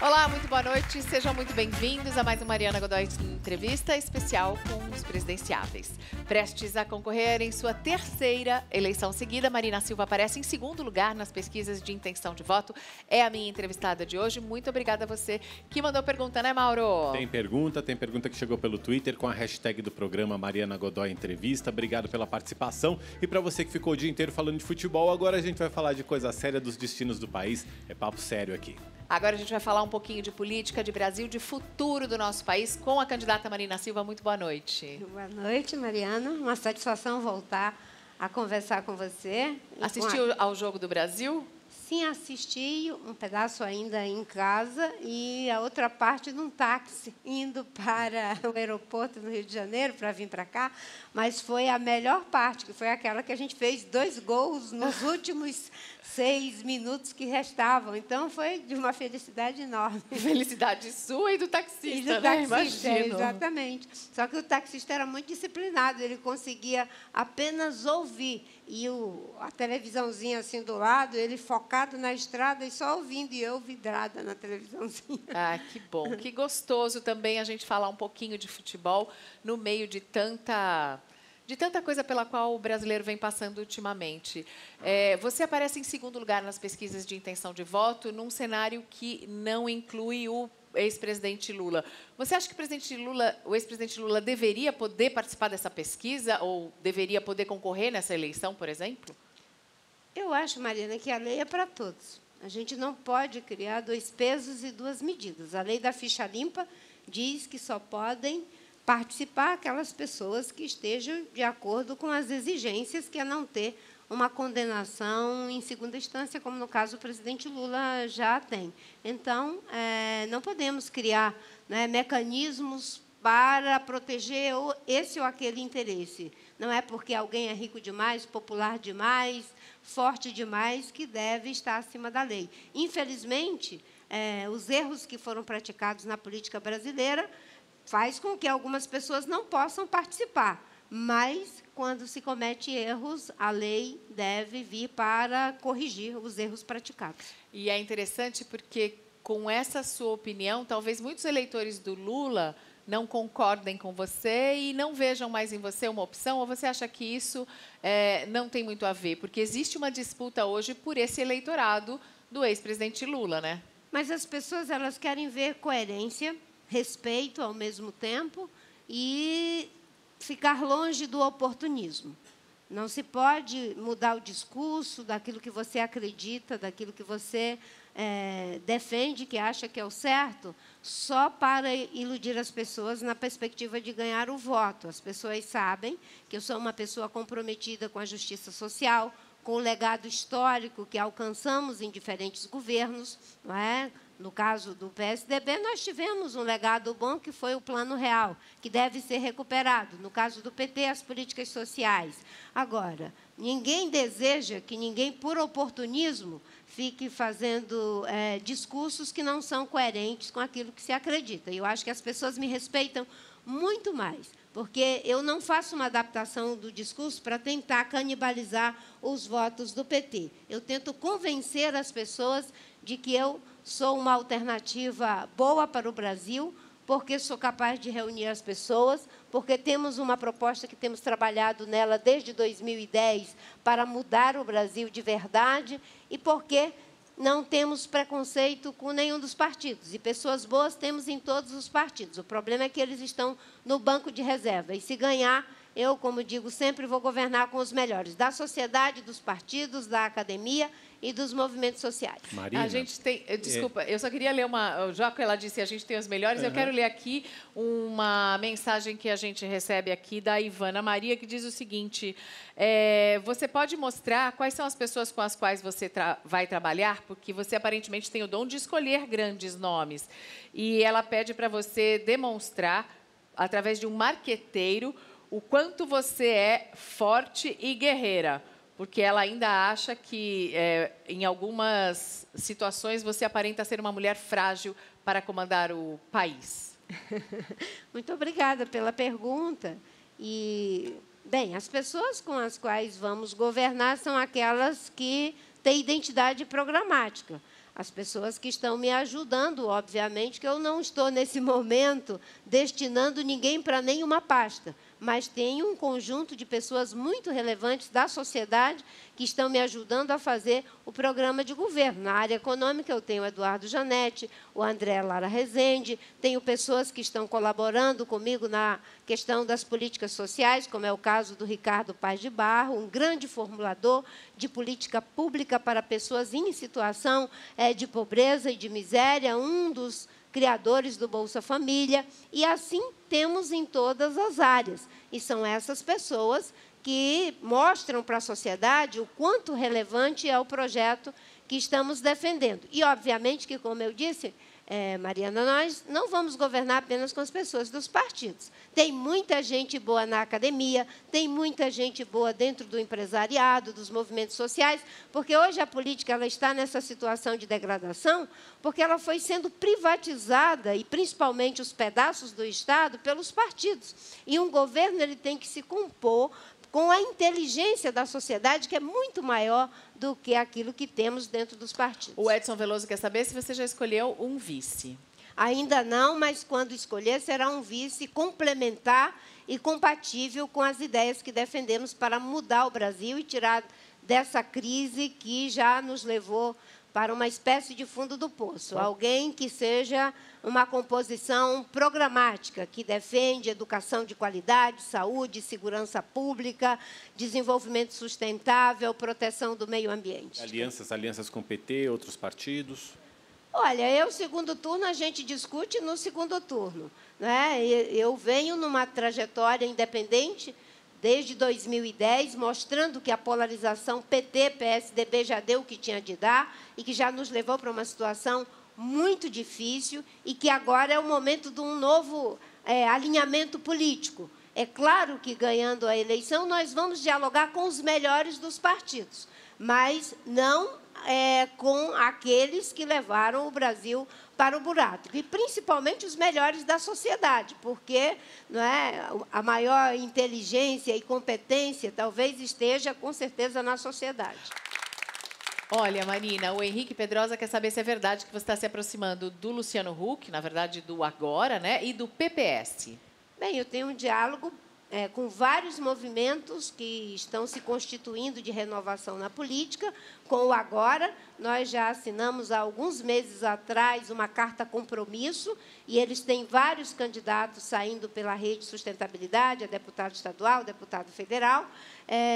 Olá, muito boa noite. Sejam muito bem-vindos a mais uma Mariana Godoy Entrevista especial com os presidenciáveis. Prestes a concorrer em sua terceira eleição seguida, Marina Silva aparece em segundo lugar nas pesquisas de intenção de voto. É a minha entrevistada de hoje. Muito obrigada a você que mandou pergunta, né, Mauro? Tem pergunta que chegou pelo Twitter com a hashtag do programa Mariana Godoy Entrevista. Obrigado pela participação. E para você que ficou o dia inteiro falando de futebol, agora a gente vai falar de coisa séria dos destinos do país. É papo sério aqui. Agora a gente vai falar um pouquinho de política, de Brasil, de futuro do nosso país com a candidata Marina Silva. Muito boa noite. Boa noite, Mariana. Uma satisfação voltar a conversar com você. Assistiu ao Jogo do Brasil? Sim, assisti um pedaço ainda em casa e a outra parte num táxi, indo para o aeroporto no Rio de Janeiro para vir para cá. Mas foi a melhor parte, que foi aquela que a gente fez 2 gols nos últimos 6 minutos que restavam. Então, foi de uma felicidade enorme. Felicidade sua e do taxista, E do né? taxista, Imagino. exatamente. Só que o taxista era muito disciplinado, ele conseguia apenas ouvir. E a televisãozinha assim do lado, ele focado na estrada e só ouvindo, e eu vidrada na televisãozinha. Ah, que bom. Que gostoso também a gente falar um pouquinho de futebol no meio de tanta coisa pela qual o brasileiro vem passando ultimamente. Você aparece em segundo lugar nas pesquisas de intenção de voto, num cenário que não inclui o ex-presidente Lula. Você acha que o ex-presidente Lula deveria poder participar dessa pesquisa ou deveria poder concorrer nessa eleição, por exemplo? Eu acho, Mariana, que a lei é para todos. A gente não pode criar 2 pesos e 2 medidas. A lei da ficha limpa diz que só podem participar aquelas pessoas que estejam de acordo com as exigências, que é não ter uma condenação em segunda instância, como, no caso, o presidente Lula já tem. Então, não podemos criar, né, mecanismos para proteger esse ou aquele interesse. Não é porque alguém é rico demais, popular demais, forte demais, que deve estar acima da lei. Infelizmente, os erros que foram praticados na política brasileira faz com que algumas pessoas não possam participar. Mas, quando se comete erros, a lei deve vir para corrigir os erros praticados. E é interessante porque, com essa sua opinião, talvez muitos eleitores do Lula não concordem com você e não vejam mais em você uma opção, ou você acha que isso não tem muito a ver? Porque existe uma disputa hoje por esse eleitorado do ex-presidente Lula, né? Mas as pessoas elas querem ver coerência, respeito ao mesmo tempo e ficar longe do oportunismo. Não se pode mudar o discurso daquilo que você acredita, daquilo que você defende, que acha que é o certo, só para iludir as pessoas na perspectiva de ganhar o voto. As pessoas sabem que eu sou uma pessoa comprometida com a justiça social, com o legado histórico que alcançamos em diferentes governos, não é? No caso do PSDB, nós tivemos um legado bom, que foi o Plano Real, que deve ser recuperado. No caso do PT, as políticas sociais. Agora, ninguém deseja que ninguém, por oportunismo, fique fazendo discursos que não são coerentes com aquilo que se acredita. E eu acho que as pessoas me respeitam muito mais, porque eu não faço uma adaptação do discurso para tentar canibalizar os votos do PT. Eu tento convencer as pessoas de que eu sou uma alternativa boa para o Brasil, porque sou capaz de reunir as pessoas, porque temos uma proposta que temos trabalhado nela desde 2010 para mudar o Brasil de verdade e porque não temos preconceito com nenhum dos partidos. E pessoas boas temos em todos os partidos. O problema é que eles estão no banco de reserva. E se ganhar, eu, como digo, sempre vou governar com os melhores da sociedade, dos partidos, da academia e dos movimentos sociais. Marina, a gente tem... Desculpa, eu só queria ler uma... Já que ela disse a gente tem os melhores, eu quero ler aqui uma mensagem que a gente recebe aqui da Ivana Maria, que diz o seguinte: você pode mostrar quais são as pessoas com as quais você vai trabalhar? Porque você aparentemente tem o dom de escolher grandes nomes. E ela pede para você demonstrar, através de um marqueteiro, o quanto você é forte e guerreira. Porque ela ainda acha que, em algumas situações, você aparenta ser uma mulher frágil para comandar o país. Muito obrigada pela pergunta. E, bem, as pessoas com as quais vamos governar são aquelas que têm identidade programática. as pessoas que estão me ajudando, obviamente, que eu não estou, nesse momento, destinando ninguém para nenhuma pasta, mas tenho um conjunto de pessoas muito relevantes da sociedade que estão me ajudando a fazer o programa de governo. Na área econômica, eu tenho o Eduardo Janete, o André Lara Rezende, tenho pessoas que estão colaborando comigo na questão das políticas sociais, como é o caso do Ricardo Paz de Barro, um grande formulador de política pública para pessoas em situação de pobreza e de miséria, um dos criadores do Bolsa Família, e assim temos em todas as áreas. E são essas pessoas que mostram para a sociedade o quanto relevante é o projeto que estamos defendendo. E, obviamente, que, como eu disse, Mariana, nós não vamos governar apenas com as pessoas dos partidos. Tem muita gente boa na academia, tem muita gente boa dentro do empresariado, dos movimentos sociais, porque hoje a política ela está nessa situação de degradação, porque ela foi sendo privatizada, e principalmente os pedaços do Estado, pelos partidos. E um governo ele tem que se compor com a inteligência da sociedade, que é muito maior do que aquilo que temos dentro dos partidos. O Edson Veloso quer saber se você já escolheu um vice. Ainda não, mas quando escolher, será um vice complementar e compatível com as ideias que defendemos para mudar o Brasil e tirar dessa crise que já nos levou para uma espécie de fundo do poço. Alguém que seja uma composição programática, que defende educação de qualidade, saúde, segurança pública, desenvolvimento sustentável, proteção do meio ambiente. Alianças com o PT, outros partidos? Olha, o segundo turno a gente discute no segundo turno, né? Eu venho numa trajetória independente desde 2010, mostrando que a polarização PT-PSDB já deu o que tinha de dar e que já nos levou para uma situação muito difícil e que agora é o momento de um novo alinhamento político. É claro que, ganhando a eleição, nós vamos dialogar com os melhores dos partidos, mas não com aqueles que levaram o Brasil para o buraco, e principalmente os melhores da sociedade, porque a maior inteligência e competência talvez esteja, com certeza, na sociedade. Olha, Marina, o Henrique Pedrosa quer saber se é verdade que você está se aproximando do Luciano Huck, na verdade, do Agora, né, e do PPS. Bem, eu tenho um diálogo com vários movimentos que estão se constituindo de renovação na política. Com o Agora, nós já assinamos há alguns meses atrás uma carta compromisso, e eles têm vários candidatos saindo pela Rede Sustentabilidade, a deputado estadual, deputado federal,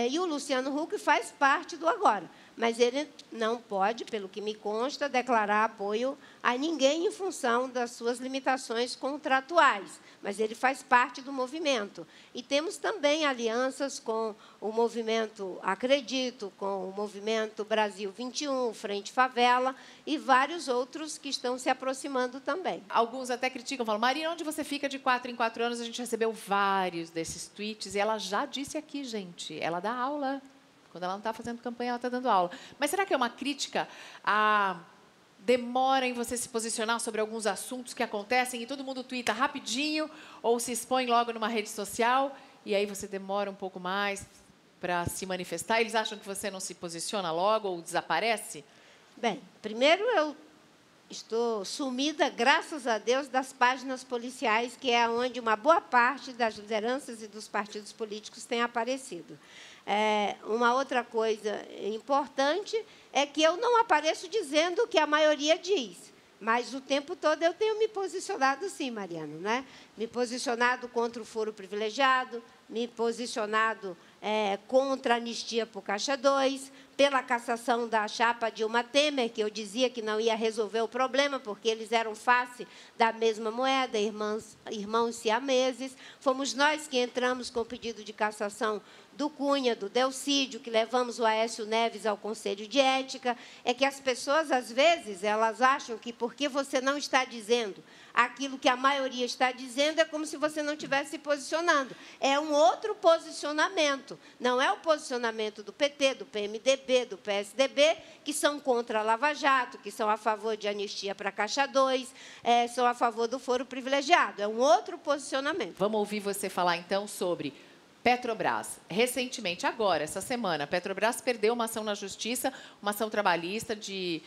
e o Luciano Huck faz parte do Agora. Mas ele não pode, pelo que me consta, declarar apoio a ninguém em função das suas limitações contratuais. Mas ele faz parte do movimento. E temos também alianças com o movimento Acredito, com o movimento Brasil 21, Frente Favela, e vários outros que estão se aproximando também. Alguns até criticam, falam, Marina, onde você fica de 4 em 4 anos? A gente recebeu vários desses tweets, e ela já disse aqui, gente, ela dá aula. Quando ela não está fazendo campanha, ela está dando aula. Mas será que é uma crítica à demora em você se posicionar sobre alguns assuntos que acontecem e todo mundo tuita rapidinho ou se expõe logo numa rede social e aí você demora um pouco mais para se manifestar? Eles acham que você não se posiciona logo ou desaparece? Bem, primeiro eu estou sumida, graças a Deus, das páginas policiais, que é onde uma boa parte das lideranças e dos partidos políticos tem aparecido. Uma outra coisa importante é que eu não apareço dizendo o que a maioria diz, mas o tempo todo eu tenho me posicionado, sim, Mariana, né? Me posicionado contra o foro privilegiado, me posicionado contra a anistia por Caixa 2, pela cassação da chapa Dilma Temer, que eu dizia que não ia resolver o problema, porque eles eram face da mesma moeda, irmãos siameses. Fomos nós que entramos com o pedido de cassação do Cunha, do Delcídio, que levamos o Aécio Neves ao Conselho de Ética. É que as pessoas, às vezes, elas acham que porque você não está dizendo aquilo que a maioria está dizendo, é como se você não estivesse se posicionando. É um outro posicionamento. Não é o posicionamento do PT, do PMDB, do PSDB, que são contra a Lava Jato, que são a favor de anistia para Caixa 2, são a favor do foro privilegiado. É um outro posicionamento. Vamos ouvir você falar, então, sobre Petrobras. Recentemente, agora, essa semana, a Petrobras perdeu uma ação na Justiça, uma ação trabalhista de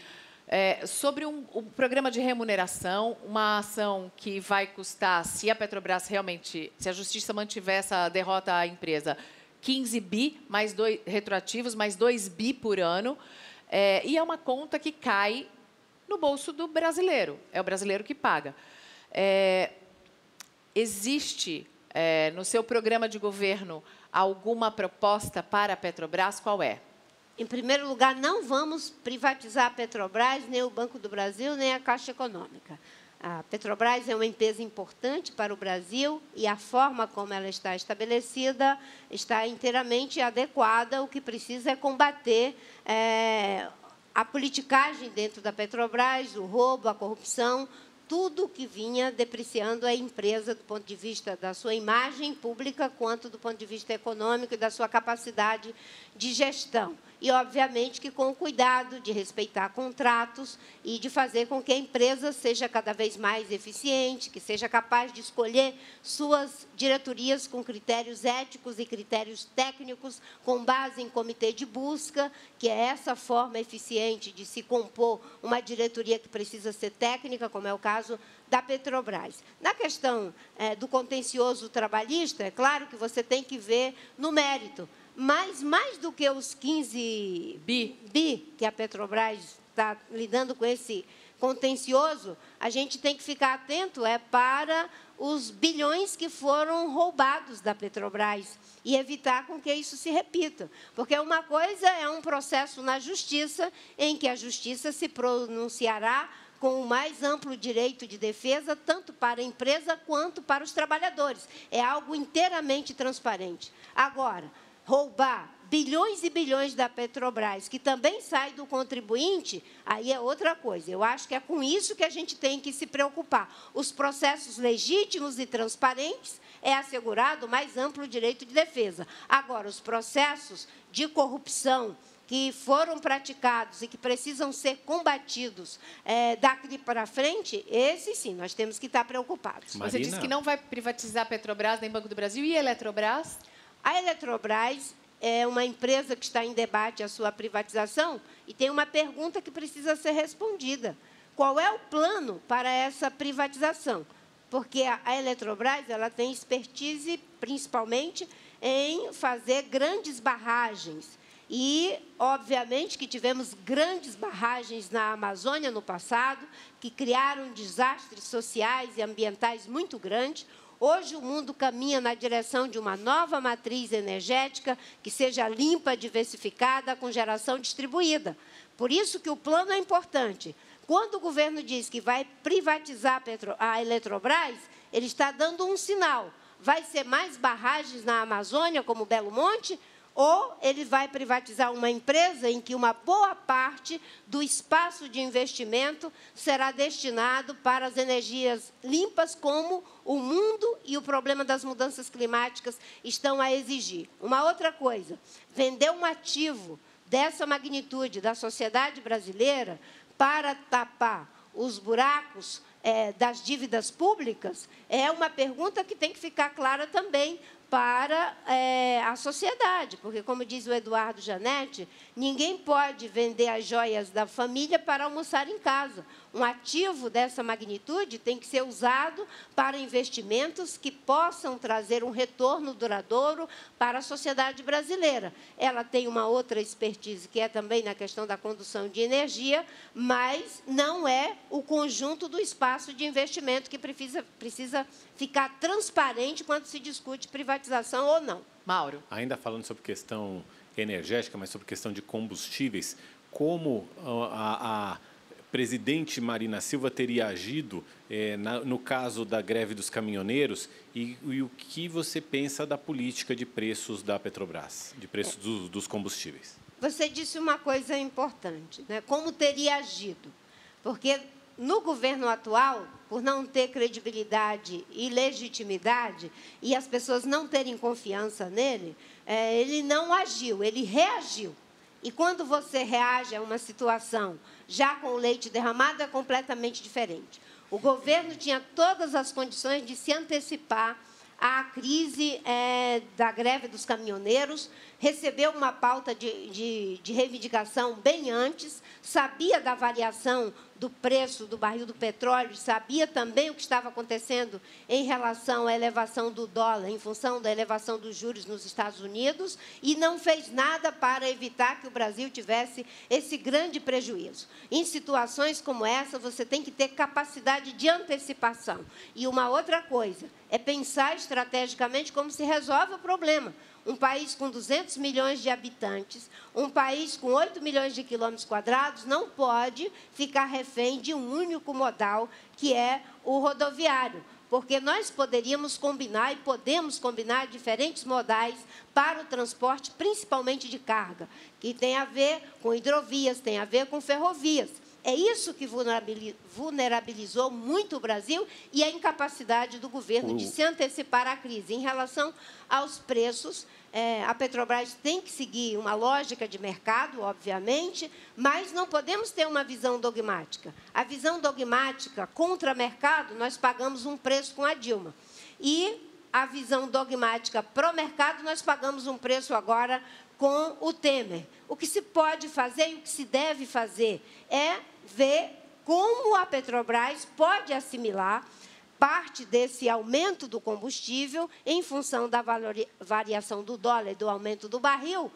sobre um programa de remuneração, uma ação que vai custar, se a Petrobras realmente, se a Justiça mantiver essa derrota à empresa, 15 bi, mais retroativos, mais 2 bi por ano, e é uma conta que cai no bolso do brasileiro, é o brasileiro que paga. Existe, no seu programa de governo, alguma proposta para a Petrobras? Qual é? Em primeiro lugar, não vamos privatizar a Petrobras, nem o Banco do Brasil, nem a Caixa Econômica. A Petrobras é uma empresa importante para o Brasil e a forma como ela está estabelecida está inteiramente adequada. O que precisa é combater a politicagem dentro da Petrobras, o roubo, a corrupção, tudo que vinha depreciando a empresa do ponto de vista da sua imagem pública, quanto do ponto de vista econômico e da sua capacidade de gestão. E, obviamente, que com o cuidado de respeitar contratos e de fazer com que a empresa seja cada vez mais eficiente, que seja capaz de escolher suas diretorias com critérios éticos e critérios técnicos, com base em comitê de busca, que é essa forma eficiente de se compor uma diretoria que precisa ser técnica, como é o caso da Petrobras. Na questão do contencioso trabalhista, é claro que você tem que ver no mérito, mas mais do que os 15 bi que a Petrobras está lidando com esse contencioso, a gente tem que ficar atento para os bilhões que foram roubados da Petrobras e evitar com que isso se repita. Porque uma coisa é um processo na Justiça, em que a Justiça se pronunciará com o mais amplo direito de defesa, tanto para a empresa quanto para os trabalhadores. É algo inteiramente transparente. Agora, roubar bilhões e bilhões da Petrobras, que também sai do contribuinte, aí é outra coisa. Eu acho que é com isso que a gente tem que se preocupar. Os processos legítimos e transparentes é assegurado o mais amplo direito de defesa. Agora, os processos de corrupção que foram praticados e que precisam ser combatidos daqui para frente, esses sim, nós temos que estar preocupados. Marina. Você disse que não vai privatizar a Petrobras nem Banco do Brasil e a Eletrobras? A Eletrobras é uma empresa que está em debate a sua privatização e tem uma pergunta que precisa ser respondida. Qual é o plano para essa privatização? Porque a Eletrobras ela tem expertise, principalmente, em fazer grandes barragens. E, obviamente, que tivemos grandes barragens na Amazônia no passado, que criaram desastres sociais e ambientais muito grandes. Hoje, o mundo caminha na direção de uma nova matriz energética que seja limpa, diversificada, com geração distribuída. Por isso que o plano é importante. Quando o governo diz que vai privatizar a Eletrobras, ele está dando um sinal. Vai ser mais barragens na Amazônia, como Belo Monte, ou ele vai privatizar uma empresa em que uma boa parte do espaço de investimento será destinado para as energias limpas, como o mundo e o problema das mudanças climáticas estão a exigir. Uma outra coisa, vender um ativo dessa magnitude da sociedade brasileira para tapar os buracos das dívidas públicas é uma pergunta que tem que ficar clara também para a sociedade, porque, como diz o Eduardo Janete, ninguém pode vender as joias da família para almoçar em casa. Um ativo dessa magnitude tem que ser usado para investimentos que possam trazer um retorno duradouro para a sociedade brasileira. Ela tem uma outra expertise, que é também na questão da condução de energia, mas não é o conjunto do espaço de investimento que precisa ficar transparente quando se discute privatização ou não. Mauro. Ainda falando sobre questão energética, mas sobre questão de combustíveis, como a presidente Marina Silva teria agido no caso da greve dos caminhoneiros e o que você pensa da política de preços da Petrobras, de preços dos combustíveis? Você disse uma coisa importante, né? Como teria agido? Porque no governo atual, por não ter credibilidade e legitimidade e as pessoas não terem confiança nele, ele não agiu, ele reagiu. E quando você reage a uma situação já com o leite derramado, é completamente diferente. O governo tinha todas as condições de se antecipar à crise da greve dos caminhoneiros, recebeu uma pauta de reivindicação bem antes, sabia da variação do preço do barril do petróleo, sabia também o que estava acontecendo em relação à elevação do dólar, em função da elevação dos juros nos Estados Unidos, e não fez nada para evitar que o Brasil tivesse esse grande prejuízo. Em situações como essa, você tem que ter capacidade de antecipação. E uma outra coisa é pensar estrategicamente como se resolve o problema. Um país com 200 milhões de habitantes, um país com 8 milhões de quilômetros quadrados, não pode ficar refém de um único modal, que é o rodoviário. Porque nós poderíamos combinar e podemos combinar diferentes modais para o transporte, principalmente de carga, que tem a ver com hidrovias, tem a ver com ferrovias. É isso que vulnerabilizou muito o Brasil e a incapacidade do governo de se antecipar à crise. Em relação aos preços, a Petrobras tem que seguir uma lógica de mercado, obviamente, mas não podemos ter uma visão dogmática. A visão dogmática contra o mercado, nós pagamos um preço com a Dilma. E a visão dogmática pró-mercado, nós pagamos um preço agora com o Temer. O que se pode fazer e o que se deve fazer é ver como a Petrobras pode assimilar parte desse aumento do combustível em função da variação do dólar e do aumento do barril,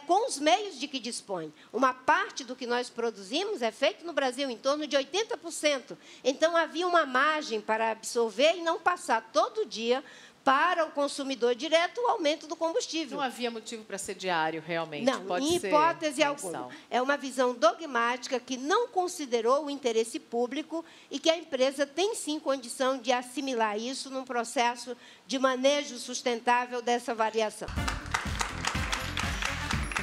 com os meios de que dispõe. Uma parte do que nós produzimos é feito no Brasil, em torno de 80%. Então, havia uma margem para absorver e não passar todo dia para o consumidor direto o aumento do combustível. Não havia motivo para ser diário, realmente. Não, pode em ser hipótese mensal. alguma. É uma visão dogmática que não considerou o interesse público e que a empresa tem, sim, condição de assimilar isso num processo de manejo sustentável dessa variação.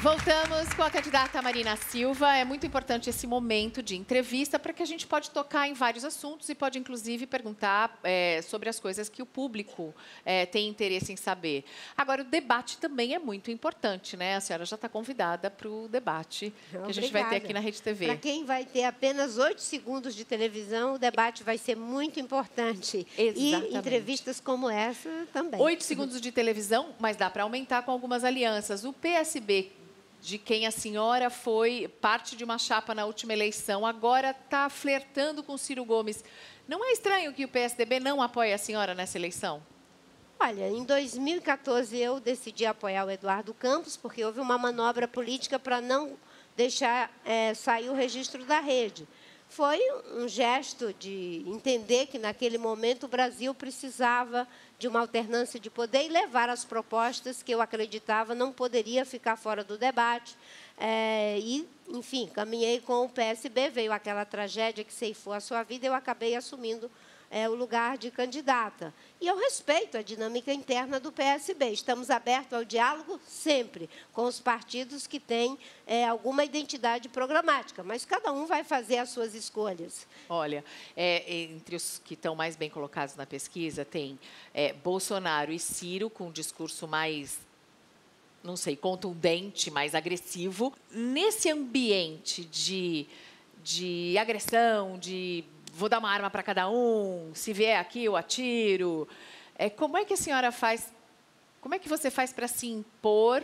Voltamos com a candidata Marina Silva. É muito importante esse momento de entrevista para que a gente pode tocar em vários assuntos e pode, inclusive, perguntar sobre as coisas que o público tem interesse em saber. Agora, o debate também é muito importante, né? A senhora já está convidada para o debate que a gente vai ter aqui na Rede TV. Para quem vai ter apenas 8 segundos de televisão, o debate vai ser muito importante. Exatamente. E entrevistas como essa também. 8 segundos de televisão, mas dá para aumentar com algumas alianças. O PSB, de quem a senhora foi parte de uma chapa na última eleição, agora está flertando com Ciro Gomes. Não é estranho que o PSDB não apoie a senhora nessa eleição? Olha, em 2014 eu decidi apoiar o Eduardo Campos, porque houve uma manobra política para não deixar sair o registro da rede. Foi um gesto de entender que, naquele momento, o Brasil precisava de uma alternância de poder e levar as propostas que eu acreditava não poderia ficar fora do debate. Enfim, caminhei com o PSB, veio aquela tragédia que ceifou a sua vida, eu acabei assumindo o lugar de candidata. E eu respeito a dinâmica interna do PSB. Estamos abertos ao diálogo sempre com os partidos que têm alguma identidade programática, mas cada um vai fazer as suas escolhas. Olha, entre os que estão mais bem colocados na pesquisa, tem Bolsonaro e Ciro, com um discurso mais, não sei, contundente, mais agressivo. Nesse ambiente de agressão, de vou dar uma arma para cada um, se vier aqui eu atiro. Como é que a senhora faz, como é que você faz para se impor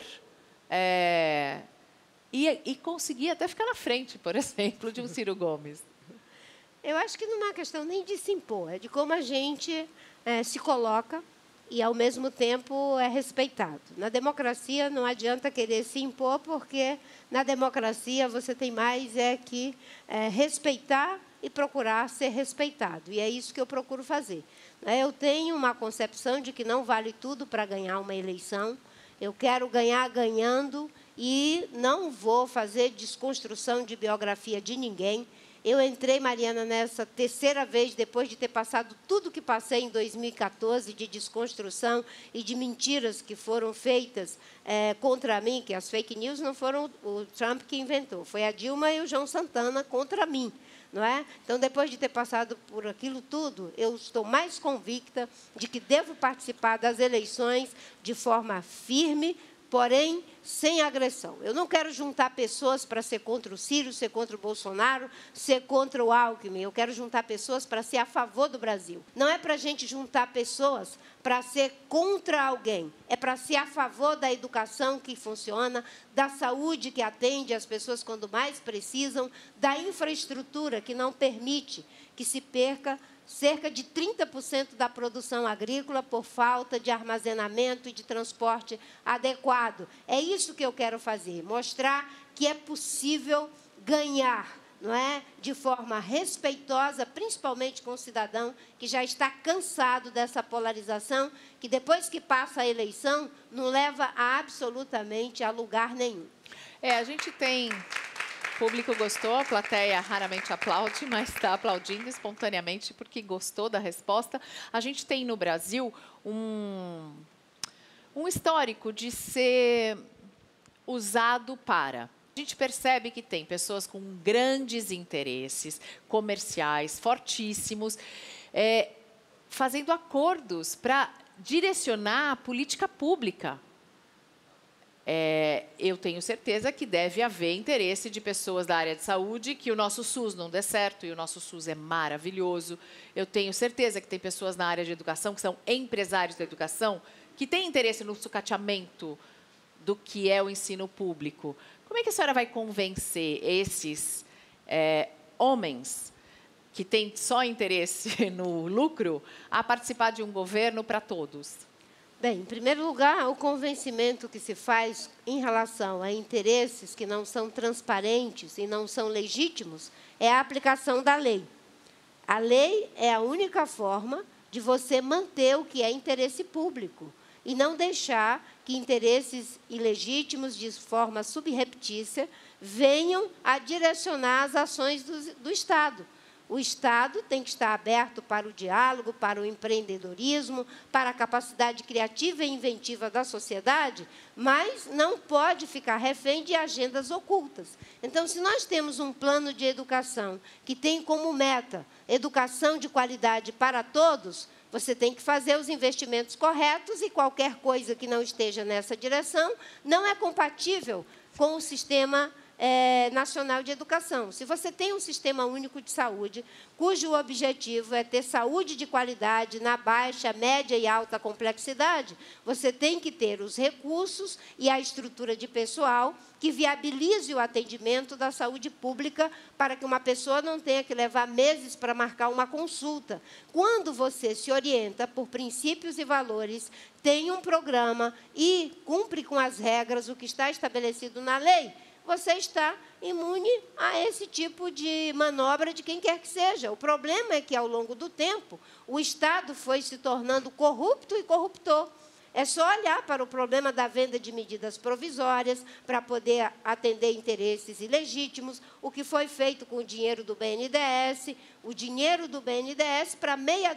e conseguir até ficar na frente, por exemplo, de um Ciro Gomes? Eu acho que não é uma questão nem de se impor, é de como a gente se coloca e, ao mesmo tempo, é respeitado. Na democracia, não adianta querer se impor, porque, na democracia, você tem mais que respeitar e procurar ser respeitado. E é isso que eu procuro fazer. Eu tenho uma concepção de que não vale tudo para ganhar uma eleição. Eu quero ganhar ganhando e não vou fazer desconstrução de biografia de ninguém. Eu entrei, Mariana, nessa terceira vez, depois de ter passado tudo que passei em 2014, de desconstrução e de mentiras que foram feitas contra mim, que as fake news não foram o Trump que inventou, foi a Dilma e o João Santana contra mim. Não é? Então, depois de ter passado por aquilo tudo, eu estou mais convicta de que devo participar das eleições de forma firme, porém sem agressão. Eu não quero juntar pessoas para ser contra o Ciro, ser contra o Bolsonaro, ser contra o Alckmin. Eu quero juntar pessoas para ser a favor do Brasil. Não é para a gente juntar pessoas para ser contra alguém. É para ser a favor da educação que funciona, da saúde que atende as pessoas quando mais precisam, da infraestrutura que não permite que se perca cerca de 30% da produção agrícola por falta de armazenamento e de transporte adequado. É isso que eu quero fazer, mostrar que é possível ganhar, não é? De forma respeitosa, principalmente com o cidadão que já está cansado dessa polarização, que depois que passa a eleição, não leva absolutamente a lugar nenhum. A gente tem... O público gostou, a plateia raramente aplaude, mas está aplaudindo espontaneamente porque gostou da resposta. A gente tem no Brasil um histórico de ser usado para... A gente percebe que tem pessoas com grandes interesses comerciais fortíssimos, fazendo acordos para direcionar a política pública. Eu tenho certeza que deve haver interesse de pessoas da área de saúde que o nosso SUS não dê certo, e o nosso SUS é maravilhoso. Eu tenho certeza que tem pessoas na área de educação, que são empresários da educação, que têm interesse no sucateamento do que é o ensino público. Como é que a senhora vai convencer esses homens que têm só interesse no lucro a participar de um governo para todos? Bem, em primeiro lugar, o convencimento que se faz em relação a interesses que não são transparentes e não são legítimos é a aplicação da lei. A lei é a única forma de você manter o que é interesse público e não deixar que interesses ilegítimos, de forma subreptícia, venham a direcionar as ações do Estado. O Estado tem que estar aberto para o diálogo, para o empreendedorismo, para a capacidade criativa e inventiva da sociedade, mas não pode ficar refém de agendas ocultas. Então, se nós temos um plano de educação que tem como meta educação de qualidade para todos, você tem que fazer os investimentos corretos e qualquer coisa que não esteja nessa direção não é compatível com o sistema nacional de educação. Se você tem um sistema único de saúde, cujo objetivo é ter saúde de qualidade na baixa, média e alta complexidade, você tem que ter os recursos e a estrutura de pessoal que viabilize o atendimento da saúde pública para que uma pessoa não tenha que levar meses para marcar uma consulta. Quando você se orienta por princípios e valores, tem um programa e cumpre com as regras, o que está estabelecido na lei, você está imune a esse tipo de manobra de quem quer que seja. O problema é que, ao longo do tempo, o Estado foi se tornando corrupto e corruptor. É só olhar para o problema da venda de medidas provisórias para poder atender interesses ilegítimos, o que foi feito com o dinheiro do BNDES, o dinheiro do BNDES para meia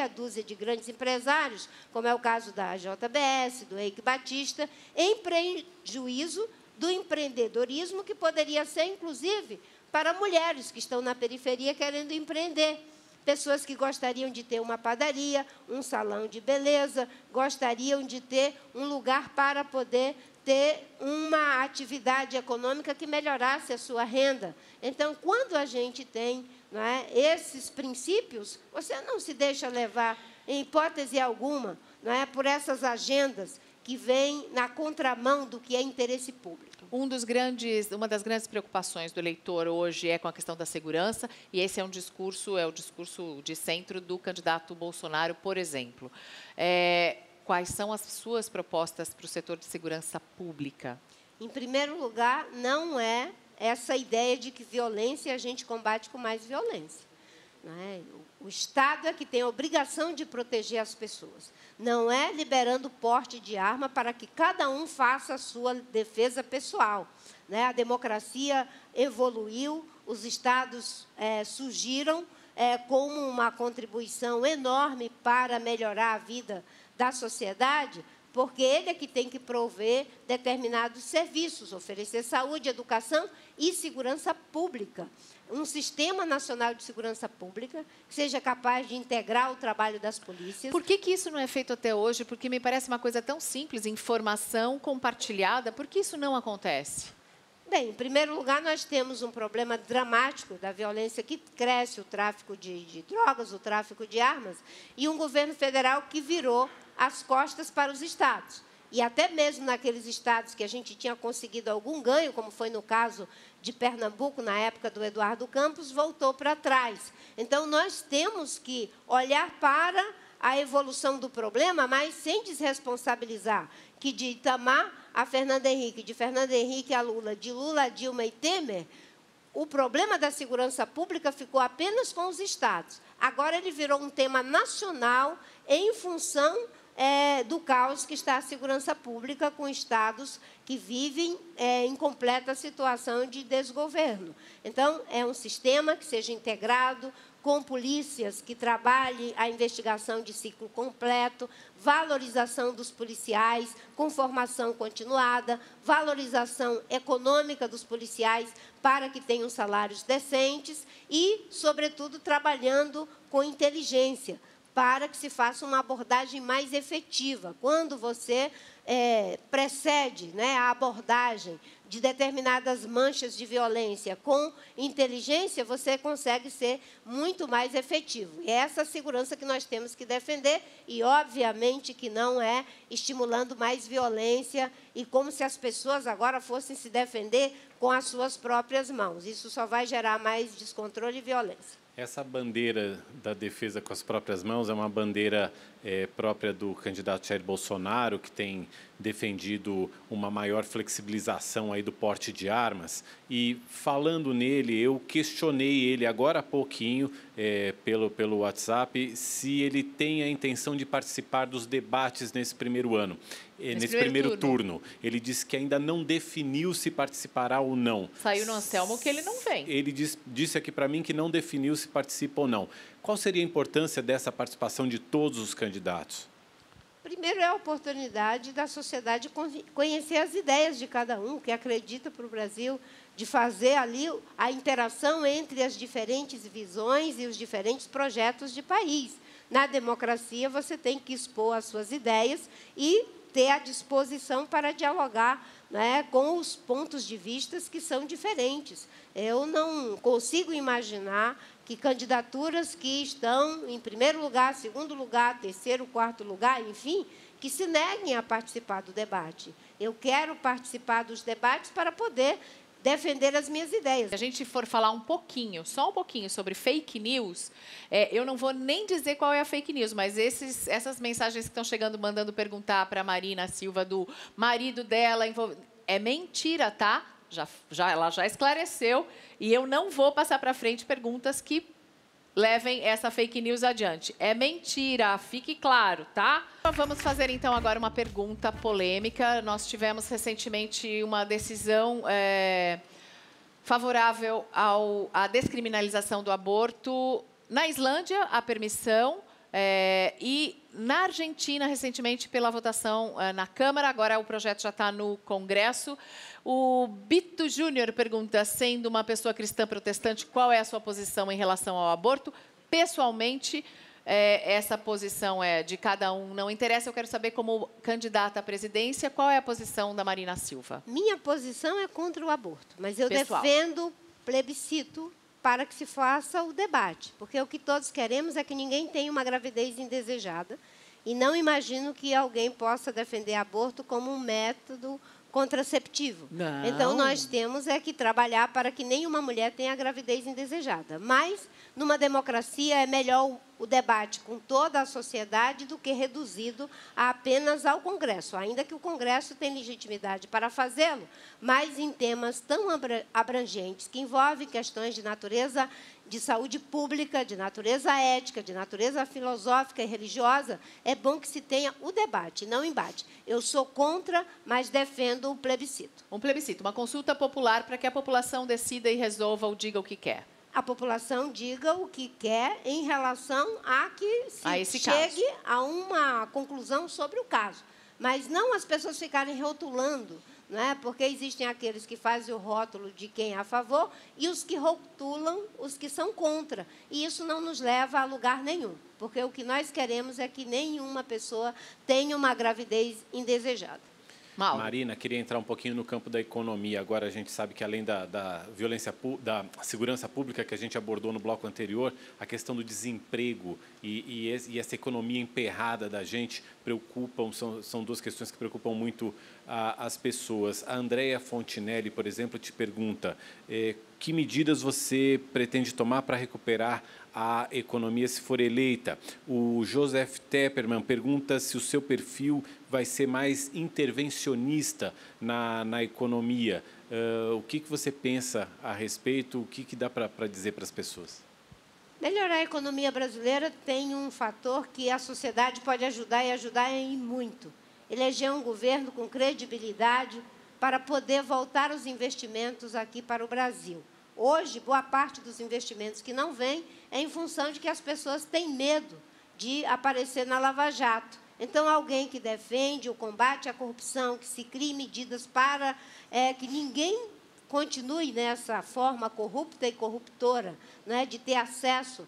dúzia de grandes empresários, como é o caso da JBS, do Eike Batista, em prejuízo do empreendedorismo, que poderia ser, inclusive, para mulheres que estão na periferia querendo empreender. Pessoas que gostariam de ter uma padaria, um salão de beleza, gostariam de ter um lugar para poder ter uma atividade econômica que melhorasse a sua renda. Então, quando a gente tem, não é, esses princípios, você não se deixa levar, em hipótese alguma, não é, por essas agendas que vêm na contramão do que é interesse público. Uma das grandes preocupações do eleitor hoje é com a questão da segurança, e esse é o discurso de centro do candidato Bolsonaro, por exemplo. Quais são as suas propostas para o setor de segurança pública? Em primeiro lugar, não é essa ideia de que violência a gente combate com mais violência. Não é? O Estado é que tem a obrigação de proteger as pessoas. Não é liberando porte de arma para que cada um faça a sua defesa pessoal. Né? A democracia evoluiu, os Estados surgiram como uma contribuição enorme para melhorar a vida da sociedade, porque ele é que tem que prover determinados serviços, oferecer saúde, educação e segurança pública. Um sistema nacional de segurança pública que seja capaz de integrar o trabalho das polícias. Por que isso não é feito até hoje? Porque me parece uma coisa tão simples, informação compartilhada. Por que isso não acontece? Bem, em primeiro lugar, nós temos um problema dramático da violência que cresce, o tráfico de drogas, o tráfico de armas, e um governo federal que virou as costas para os estados. E até mesmo naqueles estados que a gente tinha conseguido algum ganho, como foi no caso de Pernambuco, na época do Eduardo Campos, voltou para trás. Então, nós temos que olhar para a evolução do problema, mas sem desresponsabilizar, que de Itamar a Fernando Henrique, de Fernando Henrique a Lula, de Lula a Dilma e Temer, o problema da segurança pública ficou apenas com os estados. Agora ele virou um tema nacional em função do caos que está a segurança pública com estados que vivem em completa situação de desgoverno. Então, é um sistema que seja integrado, com polícias que trabalhem a investigação de ciclo completo, valorização dos policiais, com formação continuada, valorização econômica dos policiais para que tenham salários decentes e, sobretudo, trabalhando com inteligência, para que se faça uma abordagem mais efetiva. Quando você precede a abordagem de determinadas manchas de violência com inteligência, você consegue ser muito mais efetivo. E é essa segurança que nós temos que defender e, obviamente, que não é estimulando mais violência e como se as pessoas agora fossem se defender com as suas próprias mãos. Isso só vai gerar mais descontrole e violência. Essa bandeira da defesa com as próprias mãos é uma bandeira própria do candidato Jair Bolsonaro, que tem defendido uma maior flexibilização aí do porte de armas. E, falando nele, eu questionei ele agora há pouquinho, pelo WhatsApp, se ele tem a intenção de participar dos debates nesse primeiro ano. Nesse primeiro turno. Ele disse que ainda não definiu se participará ou não. Saiu no Anselmo que ele não vem. Ele disse aqui para mim que não definiu se participa ou não. Qual seria a importância dessa participação de todos os candidatos? Primeiro, é a oportunidade da sociedade conhecer as ideias de cada um, que acredita para o Brasil, de fazer ali a interação entre as diferentes visões e os diferentes projetos de país. Na democracia, você tem que expor as suas ideias e ter a disposição para dialogar com os pontos de vista que são diferentes. Eu não consigo imaginar que candidaturas que estão em primeiro lugar, segundo lugar, terceiro, quarto lugar, enfim, que se neguem a participar do debate. Eu quero participar dos debates para poder defender as minhas ideias. Se a gente for falar um pouquinho, só um pouquinho, sobre fake news, eu não vou nem dizer qual é a fake news, mas essas mensagens que estão chegando, mandando perguntar para a Marina Silva do marido dela, é mentira, tá? Ela já esclareceu, e eu não vou passar para frente perguntas que levem essa fake news adiante. É mentira, fique claro, tá? Vamos fazer, então, agora uma pergunta polêmica. Nós tivemos recentemente uma decisão favorável à descriminalização do aborto. Na Islândia, a permissão, e na Argentina, recentemente, pela votação na Câmara, agora o projeto já está no Congresso. O Bito Júnior pergunta, sendo uma pessoa cristã protestante, qual é a sua posição em relação ao aborto? Pessoalmente, essa posição é de cada um, não interessa. Eu quero saber, como candidata à presidência, qual é a posição da Marina Silva? Minha posição é contra o aborto, mas eu Pessoal. defendo plebiscito para que se faça o debate, porque o que todos queremos é que ninguém tenha uma gravidez indesejada, e não imagino que alguém possa defender aborto como um método contraceptivo. Não. Então, nós temos que trabalhar para que nenhuma mulher tenha gravidez indesejada. Mas, numa democracia, é melhor o debate com toda a sociedade do que reduzido apenas ao Congresso, ainda que o Congresso tenha legitimidade para fazê-lo, mas em temas tão abrangentes, que envolvem questões de natureza de saúde pública, de natureza ética, de natureza filosófica e religiosa, é bom que se tenha o debate, não o embate. Eu sou contra, mas defendo o plebiscito. Um plebiscito, uma consulta popular para que a população decida e resolva ou diga o que quer. A população diga o que quer em relação a que se chegue a uma conclusão sobre o caso. mas não as pessoas ficarem rotulando, né? Porque existem aqueles que fazem o rótulo de quem é a favor e os que rotulam os que são contra. E isso não nos leva a lugar nenhum, porque o que nós queremos é que nenhuma pessoa tenha uma gravidez indesejada. Mauro. Marina, queria entrar um pouquinho no campo da economia. Agora a gente sabe que além da violência, da segurança pública que a gente abordou no bloco anterior, a questão do desemprego e essa economia emperrada da gente preocupam, são duas questões que preocupam muito as pessoas. A Andréia Fontinelli, por exemplo, te pergunta que medidas você pretende tomar para recuperar a economia se for eleita. O Joseph Tepperman pergunta se o seu perfil vai ser mais intervencionista na economia. O que você pensa a respeito? O que dá para dizer para as pessoas? Melhorar a economia brasileira tem um fator que a sociedade pode ajudar e ajudar em muito. Eleger um governo com credibilidade para poder voltar os investimentos aqui para o Brasil. Hoje, boa parte dos investimentos que não vêm é em função de que as pessoas têm medo de aparecer na Lava Jato. Então, alguém que defende o combate à corrupção, que se crie medidas para que ninguém continue nessa forma corrupta e corruptora, né, de ter acesso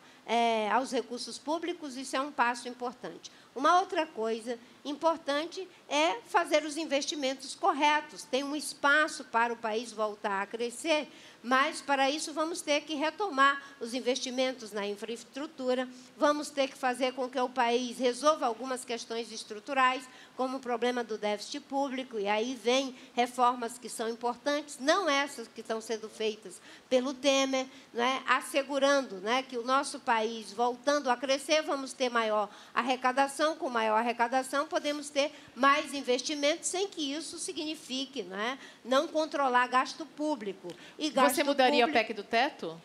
aos recursos públicos, isso é um passo importante. Uma outra coisa importante é fazer os investimentos corretos. Tem um espaço para o país voltar a crescer, mas, para isso, vamos ter que retomar os investimentos na infraestrutura, vamos ter que fazer com que o país resolva algumas questões estruturais, como o problema do déficit público, e aí vem reformas que são importantes, não essas que estão sendo feitas pelo Temer, né, assegurando, né, que o nosso país, voltando a crescer, vamos ter maior arrecadação, com maior arrecadação podemos ter mais investimentos, sem que isso signifique, né, não controlar gasto público. E gasto Você mudaria público, o PEC do teto?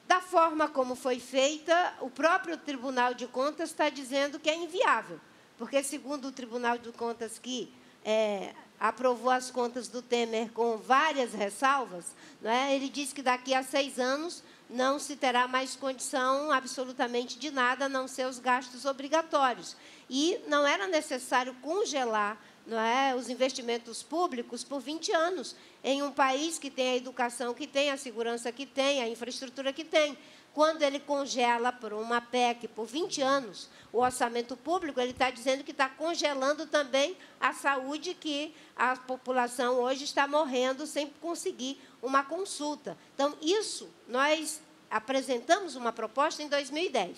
Da forma como foi feita, o próprio Tribunal de Contas está dizendo que é inviável, porque, segundo o Tribunal de Contas, que aprovou as contas do Temer com várias ressalvas, né, ele diz que daqui a 6 anos não se terá mais condição absolutamente de nada, a não ser os gastos obrigatórios. E não era necessário congelar, não é, os investimentos públicos por 20 anos, em um país que tem a educação que tem, a segurança que tem, a infraestrutura que tem. Quando ele congela por uma PEC por 20 anos o orçamento público, ele está dizendo que está congelando também a saúde, que a população hoje está morrendo sem conseguir uma consulta. Então, isso, nós apresentamos uma proposta em 2010,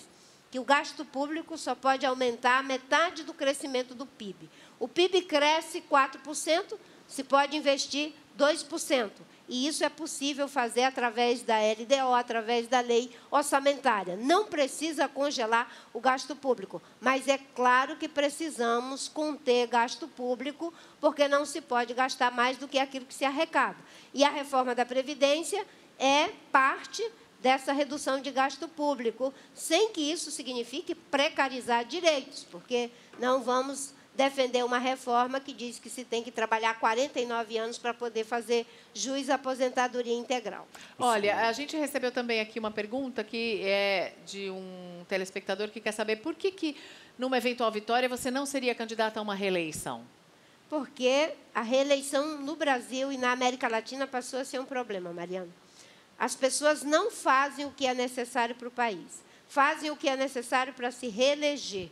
que o gasto público só pode aumentar a metade do crescimento do PIB. O PIB cresce 4%, se pode investir 2%. E isso é possível fazer através da LDO, através da lei orçamentária. Não precisa congelar o gasto público, mas é claro que precisamos conter gasto público, porque não se pode gastar mais do que aquilo que se arrecada. E a reforma da Previdência é parte dessa redução de gasto público, sem que isso signifique precarizar direitos, porque não vamos defender uma reforma que diz que se tem que trabalhar 49 anos para poder fazer jus à aposentadoria integral. Olha, a gente recebeu também aqui uma pergunta que é de um telespectador que quer saber por que numa eventual vitória, você não seria candidata a uma reeleição? Porque a reeleição no Brasil e na América Latina passou a ser um problema, Mariana. As pessoas não fazem o que é necessário para o país, fazem o que é necessário para se reeleger.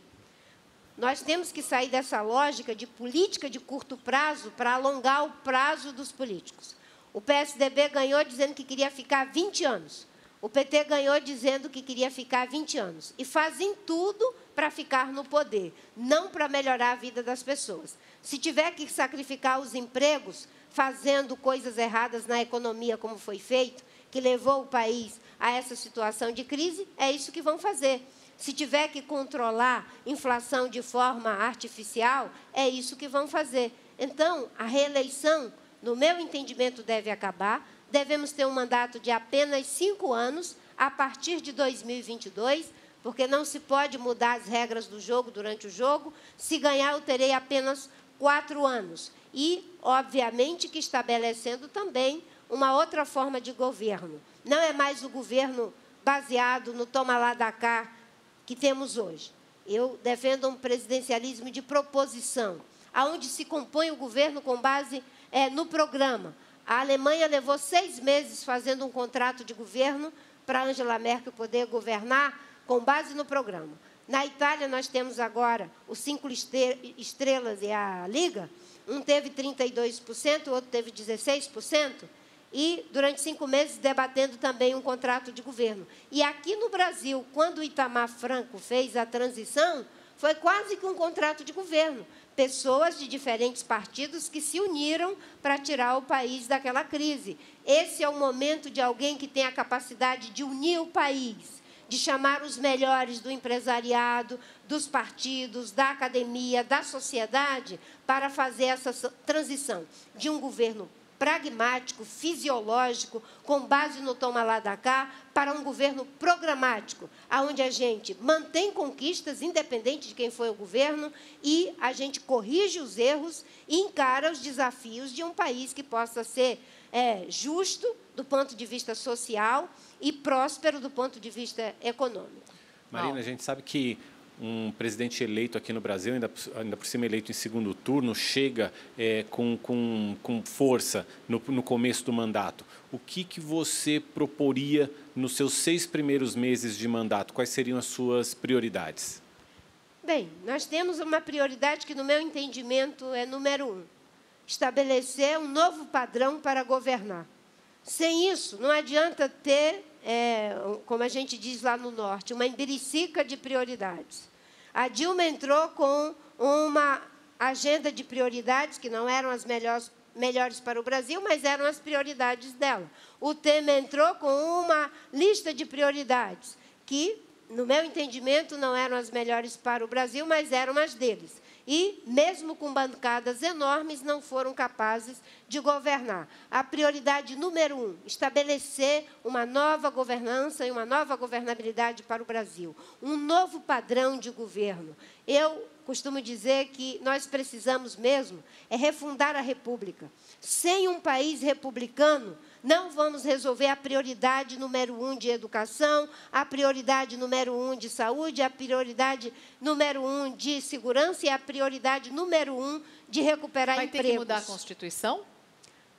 Nós temos que sair dessa lógica de política de curto prazo para alongar o prazo dos políticos. O PSDB ganhou dizendo que queria ficar 20 anos. O PT ganhou dizendo que queria ficar 20 anos. E fazem tudo para ficar no poder, não para melhorar a vida das pessoas. Se tiver que sacrificar os empregos, fazendo coisas erradas na economia, como foi feito, que levou o país a essa situação de crise, é isso que vão fazer. Se tiver que controlar inflação de forma artificial, é isso que vão fazer. Então, a reeleição, no meu entendimento, deve acabar. Devemos ter um mandato de apenas 5 anos, a partir de 2022, porque não se pode mudar as regras do jogo durante o jogo. Se ganhar, eu terei apenas 4 anos. E, obviamente, que estabelecendo também uma outra forma de governo. Não é mais o governo baseado no toma lá da cá que temos hoje. Eu defendo um presidencialismo de proposição, onde se compõe o governo com base no programa. A Alemanha levou 6 meses fazendo um contrato de governo para Angela Merkel poder governar com base no programa. Na Itália, nós temos agora os 5 estrelas e a Liga. Um teve 32%, o outro teve 16%. E, durante 5 meses, debatendo também um contrato de governo. E aqui no Brasil, quando o Itamar Franco fez a transição, foi quase que um contrato de governo. Pessoas de diferentes partidos que se uniram para tirar o país daquela crise. Esse é o momento de alguém que tem a capacidade de unir o país, de chamar os melhores do empresariado, dos partidos, da academia, da sociedade, para fazer essa transição de um governo pragmático, fisiológico, com base no toma lá da cá, para um governo programático, onde a gente mantém conquistas, independente de quem foi o governo, e a gente corrige os erros e encara os desafios de um país que possa ser justo do ponto de vista social e próspero do ponto de vista econômico. Marina, a gente sabe que um presidente eleito aqui no Brasil, ainda por cima eleito em segundo turno, chega com força no começo do mandato. O que você proporia nos seus 6 primeiros meses de mandato? Quais seriam as suas prioridades? Bem, nós temos uma prioridade que, no meu entendimento, é número 1. Estabelecer um novo padrão para governar. Sem isso, não adianta ter, como a gente diz lá no Norte, uma embiricica de prioridades. A Dilma entrou com uma agenda de prioridades que não eram as melhores para o Brasil, mas eram as prioridades dela. O Temer entrou com uma lista de prioridades que, no meu entendimento, não eram as melhores para o Brasil, mas eram as deles. E, mesmo com bancadas enormes, não foram capazes de governar. A prioridade número 1, estabelecer uma nova governança e uma nova governabilidade para o Brasil. Um novo padrão de governo. Eu costumo dizer que nós precisamos mesmo refundar a República. Sem um país republicano, não vamos resolver a prioridade número 1 de educação, a prioridade número 1 de saúde, a prioridade número 1 de segurança e a prioridade número 1 de recuperar empregos. Vai ter que mudar a Constituição?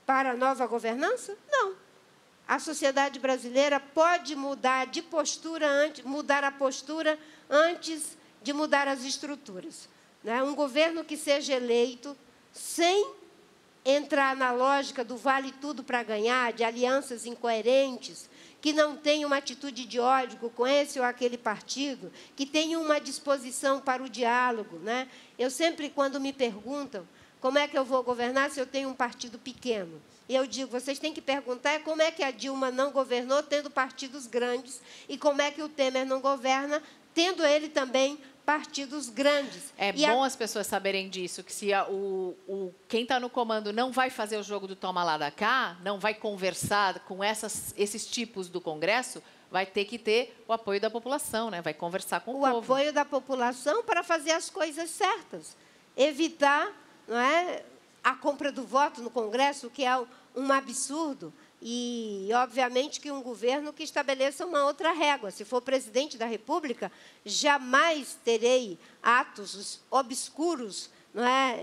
Para a nova governança? Não. A sociedade brasileira pode mudar de postura, mudar a postura antes de mudar as estruturas. Um governo que seja eleito sem entrar na lógica do vale tudo para ganhar, de alianças incoerentes, que não tenha uma atitude de ódio com esse ou aquele partido, que tenha uma disposição para o diálogo. Eu sempre, quando me perguntam como é que eu vou governar se eu tenho um partido pequeno, eu digo, vocês têm que perguntar como é que a Dilma não governou tendo partidos grandes e como é que o Temer não governa tendo ele também partidos grandes. É bom as pessoas saberem disso, que se quem está no comando não vai fazer o jogo do toma lá da cá, não vai conversar com esses tipos do Congresso, vai ter que ter o apoio da população, vai conversar com o povo. O apoio da população para fazer as coisas certas. Evitar a compra do voto no Congresso, que é um absurdo. E, obviamente, que um governo que estabeleça uma outra régua. Se for presidente da República, jamais terei atos obscuros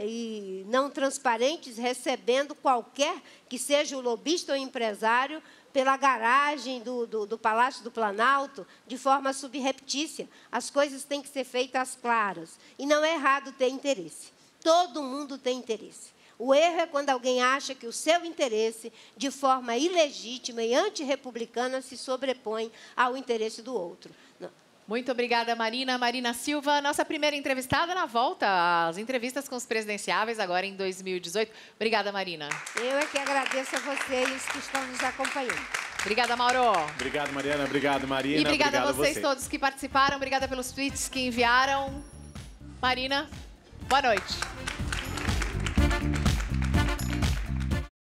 e não transparentes recebendo qualquer que seja o lobista ou empresário pela garagem do Palácio do Planalto de forma subreptícia. As coisas têm que ser feitas claras. E não é errado ter interesse. Todo mundo tem interesse. O erro é quando alguém acha que o seu interesse, de forma ilegítima e antirrepublicana, se sobrepõe ao interesse do outro. Não. Muito obrigada, Marina. Marina Silva, nossa primeira entrevistada na volta às entrevistas com os presidenciáveis, agora em 2018. Obrigada, Marina. Eu é que agradeço a vocês que estão nos acompanhando. Obrigada, Mauro. Obrigado, Mariana. Obrigado, Marina. E obrigada a vocês todos que participaram. Obrigada pelos tweets que enviaram. Marina, boa noite.